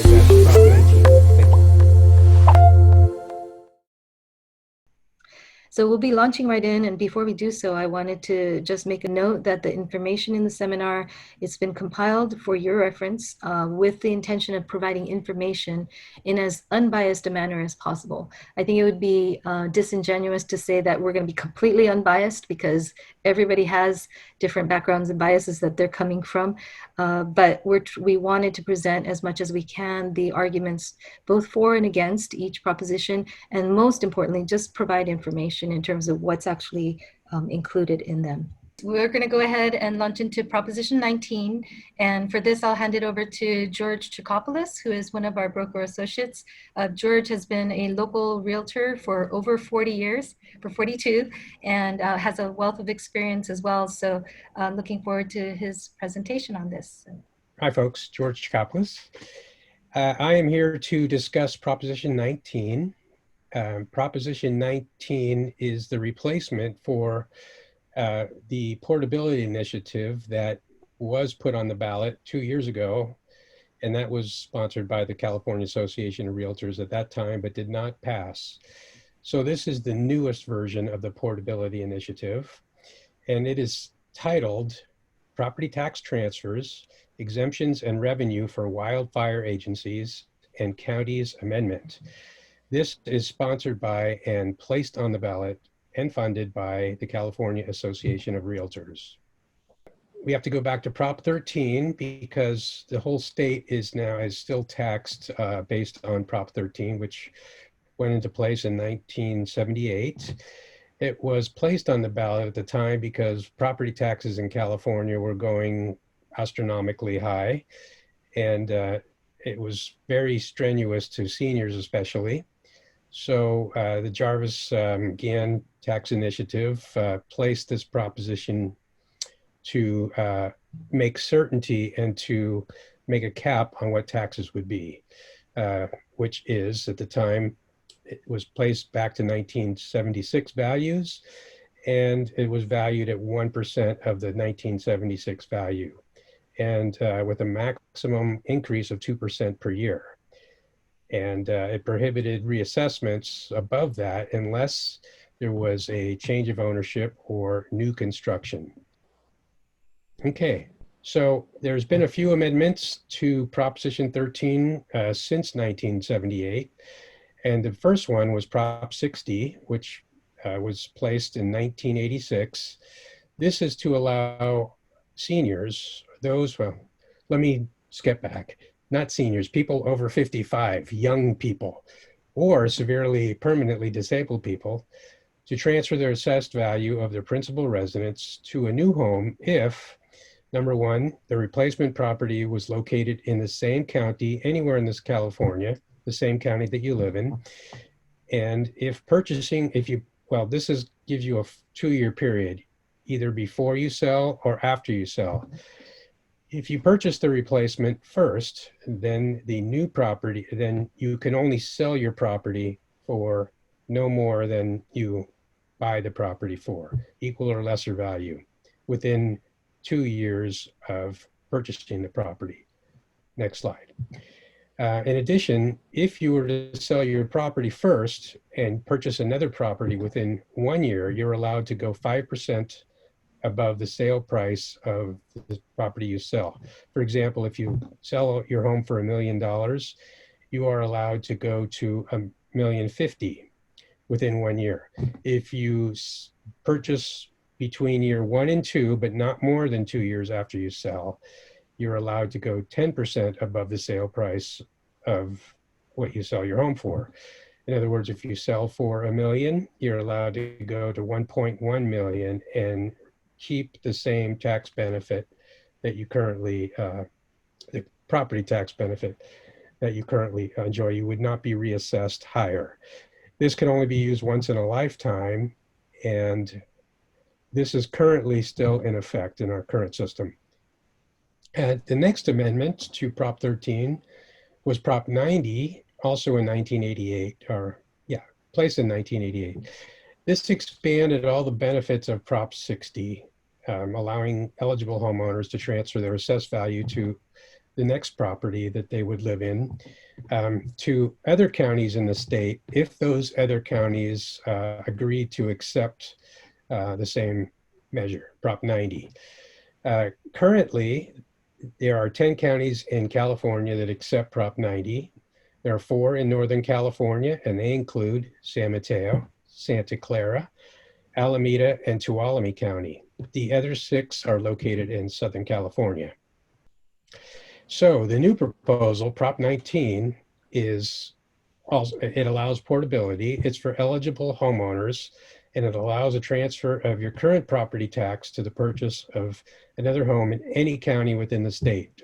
And that's Prop 19. Thank you. So we'll be launching right in, and before we do so, I wanted to just make a note that the information in the seminar, it's been compiled for your reference with the intention of providing information in as unbiased a manner as possible. I think it would be disingenuous to say that we're going to be completely unbiased because everybody has different backgrounds and biases that they're coming from. But we wanted to present as much as we can the arguments both for and against each proposition, and most importantly, just provide information in terms of what's actually included in them. We're going to go ahead and launch into Proposition 19. And for this, I'll hand it over to George Chikopoulos, who is one of our broker associates. George has been a local realtor for over 40 years, for 42, and has a wealth of experience as well. So looking forward to his presentation on this. Hi, folks. George Chikopoulos. I am here to discuss Proposition 19. Proposition 19 is the replacement for the Portability initiative that was put on the ballot 2 years ago, and that was sponsored by the California Association of Realtors at that time, but did not pass. So this is the newest version of the Portability initiative, and it is titled Property Tax Transfers, Exemptions and Revenue for Wildfire Agencies and Counties Amendment. This is sponsored by and placed on the ballot and funded by the California Association of Realtors. We have to go back to Prop 13 because the whole state is still taxed based on Prop 13, which went into place in 1978. It was placed on the ballot at the time because property taxes in California were going astronomically high, and it was very strenuous to seniors especially. So the Jarvis-Gann tax initiative placed this proposition to make certainty and to make a cap on what taxes would be, which is at the time, it was placed back to 1976 values, and it was valued at 1% of the 1976 value, and with a maximum increase of 2% per year. And it prohibited reassessments above that unless there was a change of ownership or new construction. Okay, so there's been a few amendments to Proposition 13 since 1978. And the first one was Prop 60, which was placed in 1986. This is to allow seniors, well, let me skip back. Not seniors, people over 55, young people, or severely permanently disabled people, to transfer their assessed value of their principal residence to a new home if, number one, the replacement property was located in the same county anywhere in this California, the same county that you live in, and if purchasing, gives you a 2-year period, either before you sell or after you sell. If you purchase the replacement first, then the new property, then you can only sell your property for no more than you buy the property for, equal or lesser value, within 2 years of purchasing the property. Next slide. In addition, if you were to sell your property first and purchase another property within 1 year, you're allowed to go 5% above the sale price of the property you sell. For example, if you sell your home for $1 million, you are allowed to go to $1,050,000 within 1 year. If you purchase between year 1 and 2, but not more than 2 years after you sell, you're allowed to go 10% above the sale price of what you sell your home for. In other words, if you sell for $1 million, you're allowed to go to 1.1 million and keep the same tax benefit that you currently, the property tax benefit that you currently enjoy. You would not be reassessed higher. This can only be used once in a lifetime, and this is currently still in effect in our current system. And the next amendment to Prop 13 was Prop 90, also in 1988, placed in 1988. This expanded all the benefits of Prop 60, allowing eligible homeowners to transfer their assessed value to the next property that they would live in to other counties in the state if those other counties agree to accept the same measure, Prop 90. Currently, there are 10 counties in California that accept Prop 90. There are 4 in Northern California, and they include San Mateo, Santa Clara, Alameda, and Tuolumne County. The other 6 are located in Southern California. So the new proposal, Prop 19, is also, it allows portability. It's for eligible homeowners, and it allows a transfer of your current property tax to the purchase of another home in any county within the state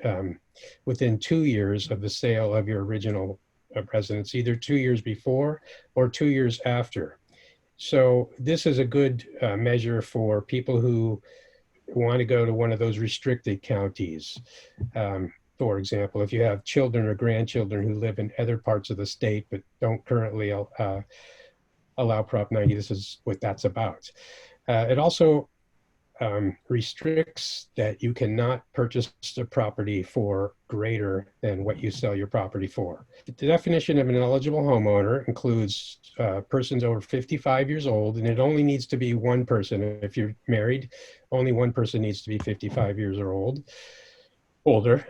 within 2 years of the sale of your original residence, either 2 years before or 2 years after. So this is a good measure for people who want to go to one of those restricted counties. For example, if you have children or grandchildren who live in other parts of the state but don't currently allow Prop 90, this is what that's about. It also restricts that you cannot purchase a property for greater than what you sell your property for. The definition of an eligible homeowner includes persons over 55 years old, and it only needs to be one person. If you're married, only one person needs to be 55 years or older.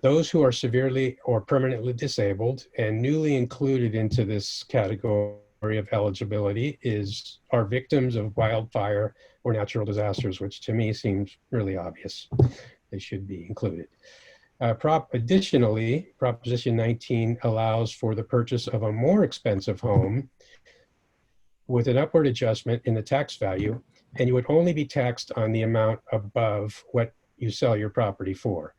Those who are severely or permanently disabled, and newly included into this category of eligibility are victims of wildfire or natural disasters, which to me seems really obvious. They should be included. Additionally, Proposition 19 allows for the purchase of a more expensive home with an upward adjustment in the tax value, and you would only be taxed on the amount above what you sell your property for.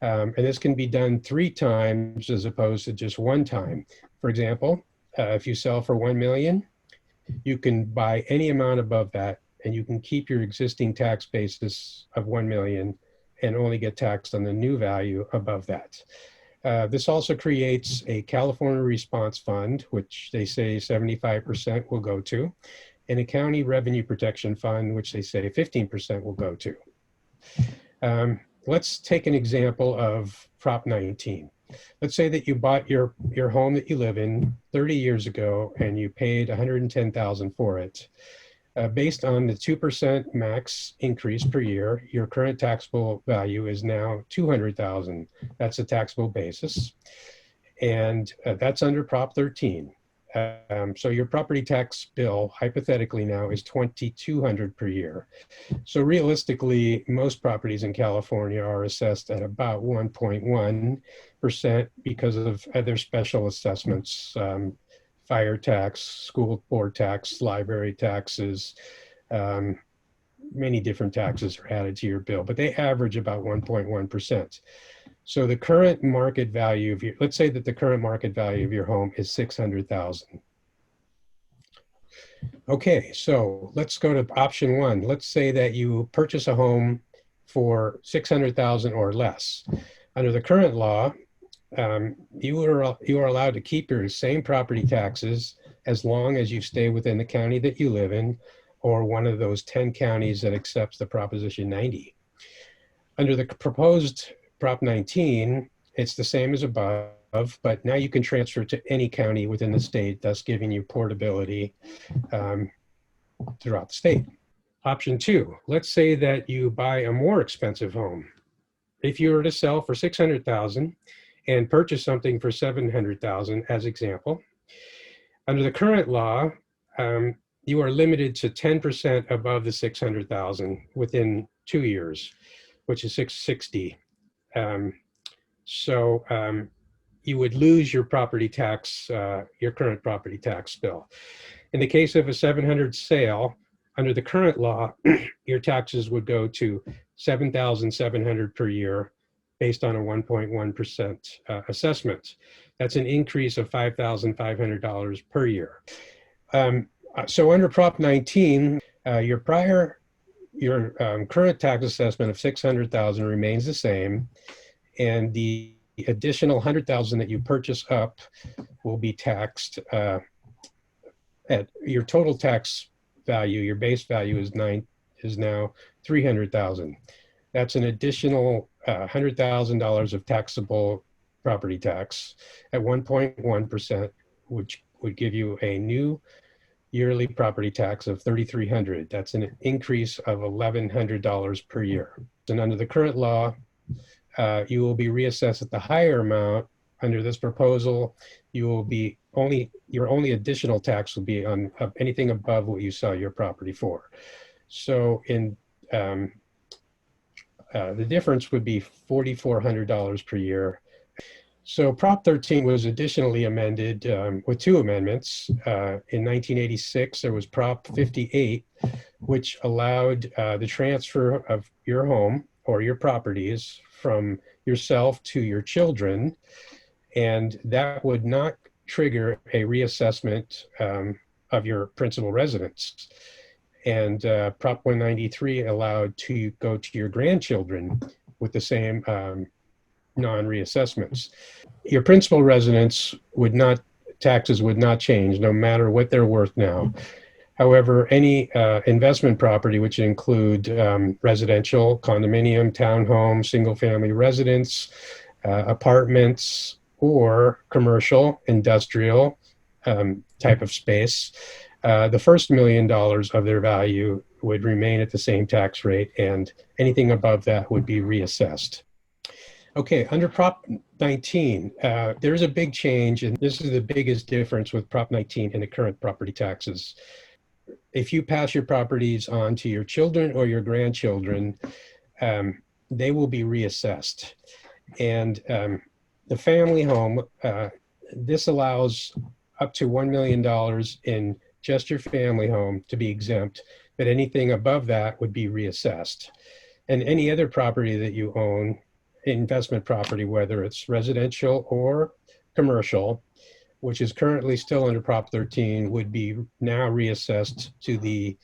And this can be done 3 times as opposed to just 1 time. For example, if you sell for $1 million, you can buy any amount above that, and you can keep your existing tax basis of $1 million and only get taxed on the new value above that. This also creates a California Response Fund, which they say 75% will go to, and a County Revenue Protection Fund, which they say 15% will go to. Let's take an example of Prop 19. Let's say that you bought your home that you live in 30 years ago and you paid $110,000 for it. Based on the 2% max increase per year, your current taxable value is now $200,000. That's a taxable basis. And that's under Prop 13. So your property tax bill, hypothetically now, is $2,200 per year. So realistically, most properties in California are assessed at about 1.1% because of other special assessments, fire tax, school board tax, library taxes, many different taxes are added to your bill, but they average about 1.1%. So the current market value of let's say that the current market value of your home is $600,000. Okay, so let's go to option 1. Let's say that you purchase a home for $600,000 or less. Under the current law, you are allowed to keep your same property taxes as long as you stay within the county that you live in, or one of those 10 counties that accepts the Proposition 90. Under the proposed Prop 19, it's the same as above, but now you can transfer to any county within the state, thus giving you portability throughout the state. Option 2, let's say that you buy a more expensive home. If you were to sell for $600,000 and purchase something for $700,000 as example, under the current law, you are limited to 10% above the $600,000 within 2 years, which is $660,000. So you would lose your property tax, your current property tax bill. In the case of a $700,000 sale, under the current law, your taxes would go to $7,700 per year based on a 1.1% assessment. That's an increase of $5,500 per year. So under Prop 19, your current tax assessment of $600,000 remains the same, and the additional $100,000 that you purchase up will be taxed at your total tax value. Your base value is now $300,000. That's an additional $100,000 of taxable property tax at 1.1%, which would give you a new yearly property tax of $3,300. That's an increase of $1,100 per year. And under the current law, you will be reassessed at the higher amount. Under this proposal, you will be your only additional tax will be on anything above what you sell your property for. So the difference would be $4,400 per year. So Prop 13 was additionally amended with two amendments. In 1986, there was Prop 58, which allowed the transfer of your home or your properties from yourself to your children, and that would not trigger a reassessment of your principal residence. And Prop 193 allowed to go to your grandchildren with the same non-reassessments. Your principal residence taxes would not change no matter what they're worth now. However, any investment property, which include residential, condominium, townhome, single-family residence, apartments, or commercial, industrial type of space, the first $1 million of their value would remain at the same tax rate, and anything above that would be reassessed. Okay, under Prop 19, there's a big change, and this is the biggest difference with Prop 19 and the current property taxes. If you pass your properties on to your children or your grandchildren, they will be reassessed. And the family home, this allows up to $1 million in just your family home to be exempt, but anything above that would be reassessed. And any other property that you own, investment property, whether it's residential or commercial, which is currently still under Prop 13, would be now reassessed to the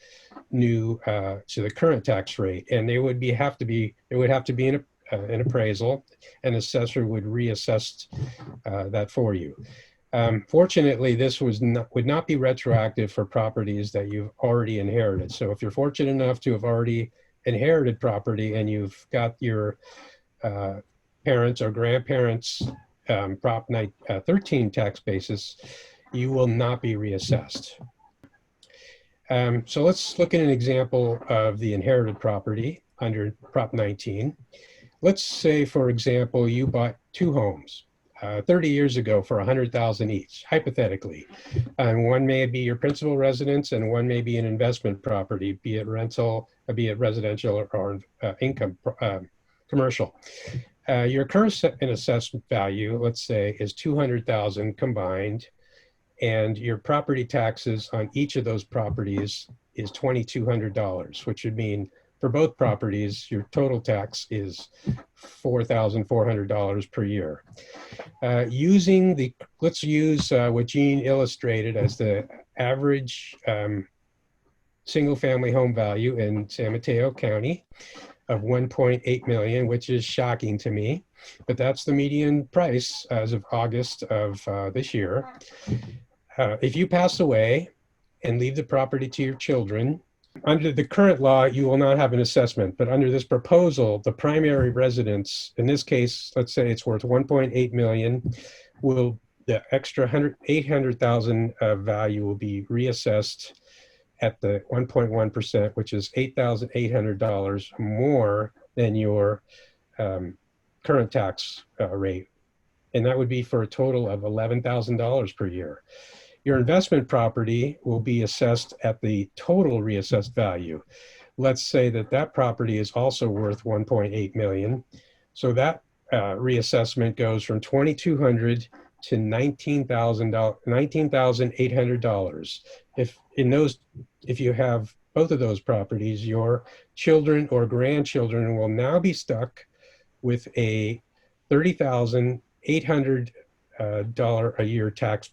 new to the current tax rate, and there would have to be an appraisal. An assessor would reassess that for you. Fortunately, this would not be retroactive for properties that you've already inherited. So if you're fortunate enough to have already inherited property and you've got your parents or grandparents Prop 13 tax basis, you will not be reassessed. So let's look at an example of the inherited property under Prop 19. Let's say, for example, you bought two homes 30 years ago for $100,000 each, hypothetically. One may be your principal residence and one may be an investment property, be it rental, be it residential or income commercial. Your current assessment value, let's say, is $200,000 combined, and your property taxes on each of those properties is $2,200, which would mean for both properties, your total tax is $4,400 per year. Let's use what Gene illustrated as the average single-family home value in San Mateo County of 1.8 million, which is shocking to me, but that's the median price as of August of this year. If you pass away and leave the property to your children, under the current law, you will not have an assessment, but under this proposal, the primary residence, in this case, let's say it's worth 1.8 million, the extra 800,000 value will be reassessed at the 1.1%, which is $8,800 more than your current tax rate. And that would be for a total of $11,000 per year. Your investment property will be assessed at the total reassessed value. Let's say that property is also worth 1.8 million. So that reassessment goes from $2,200 to $19,800. If you have both of those properties, your children or grandchildren will now be stuck with a $30,800 a year tax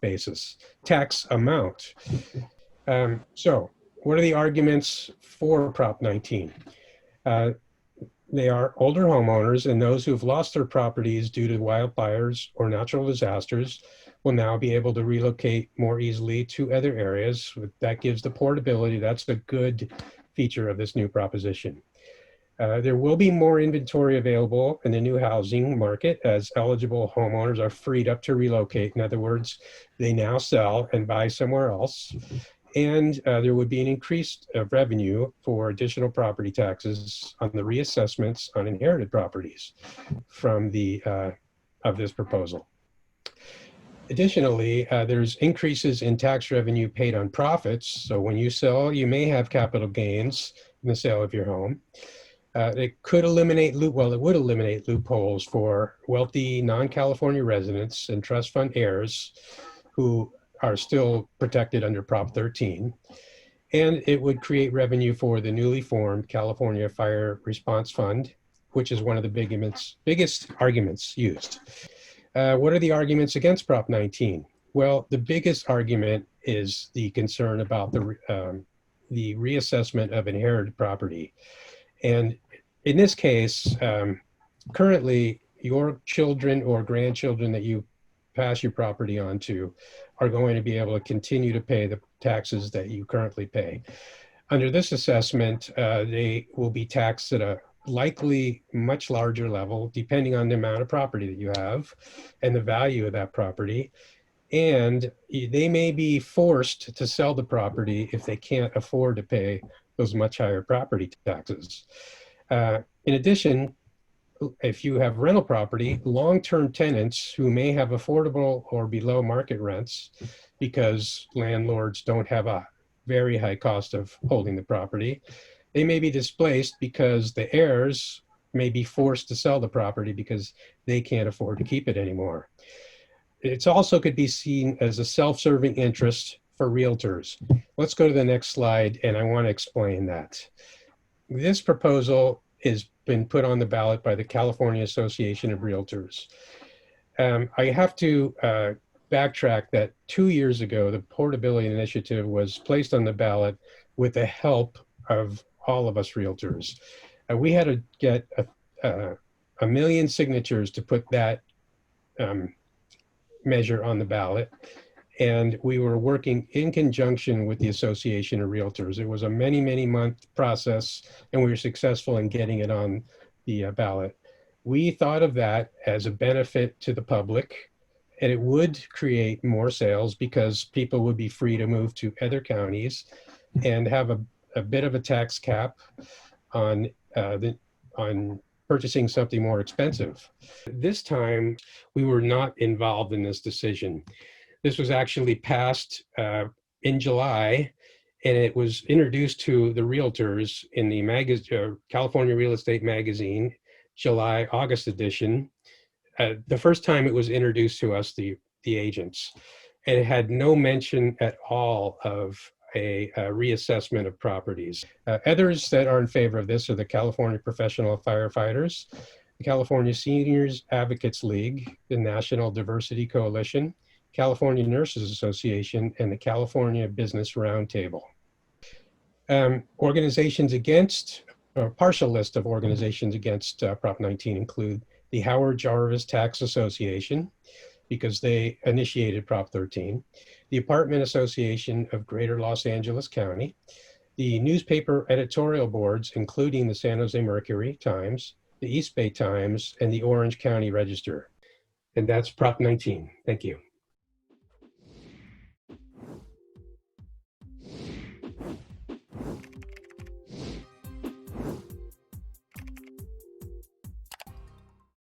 amount. So what are the arguments for Prop 19? They are older homeowners and those who've lost their properties due to wildfires or natural disasters will now be able to relocate more easily to other areas. That gives the portability. That's the good feature of this new proposition. There will be more inventory available in the new housing market as eligible homeowners are freed up to relocate. In other words, they now sell and buy somewhere else. And there would be an increase of revenue for additional property taxes on the reassessments on inherited properties from of this proposal. Additionally, there's increases in tax revenue paid on profits. So when you sell, you may have capital gains in the sale of your home. It could eliminate it would eliminate loopholes for wealthy non-California residents and trust fund heirs who are still protected under Prop 13. And it would create revenue for the newly formed California Fire Response Fund, which is one of the biggest arguments used. What are the arguments against Prop 19? Well, the biggest argument is the concern about the reassessment of inherited property. And in this case, currently, your children or grandchildren that you pass your property on to are going to be able to continue to pay the taxes that you currently pay. Under this assessment, they will be taxed at a likely much larger level, depending on the amount of property that you have and the value of that property. And they may be forced to sell the property if they can't afford to pay those much higher property taxes. In addition, if you have rental property, long-term tenants who may have affordable or below market rents because landlords don't have a very high cost of holding the property, they may be displaced because the heirs may be forced to sell the property because they can't afford to keep it anymore. It also could be seen as a self-serving interest for realtors. Let's go to the next slide, and I want to explain that. This proposal has been put on the ballot by the California Association of Realtors. I have to backtrack that 2 years ago, the Portability Initiative was placed on the ballot with the help of all of us realtors. We had to get a million signatures to put that measure on the ballot. And we were working in conjunction with the Association of Realtors. It was a many month process, and we were successful in getting it on the ballot. We thought of that as a benefit to the public, and it would create more sales because people would be free to move to other counties and have a bit of a tax cap on purchasing something more expensive. This time, we were not involved in this decision. This was actually passed in July, and it was introduced to the realtors in the California Real Estate Magazine, July-August edition. The first time it was introduced to us, the agents, and it had no mention at all of a reassessment of properties. Others that are in favor of this are the California Professional Firefighters, the California Seniors Advocates League, the National Diversity Coalition, California Nurses Association, and the California Business Roundtable. Organizations against, a partial list of organizations against Prop 19 include the Howard Jarvis Tax Association, because they initiated Prop 13, the Apartment Association of Greater Los Angeles County, the newspaper editorial boards, including the San Jose Mercury Times, the East Bay Times, and the Orange County Register. And that's Prop 19. Thank you.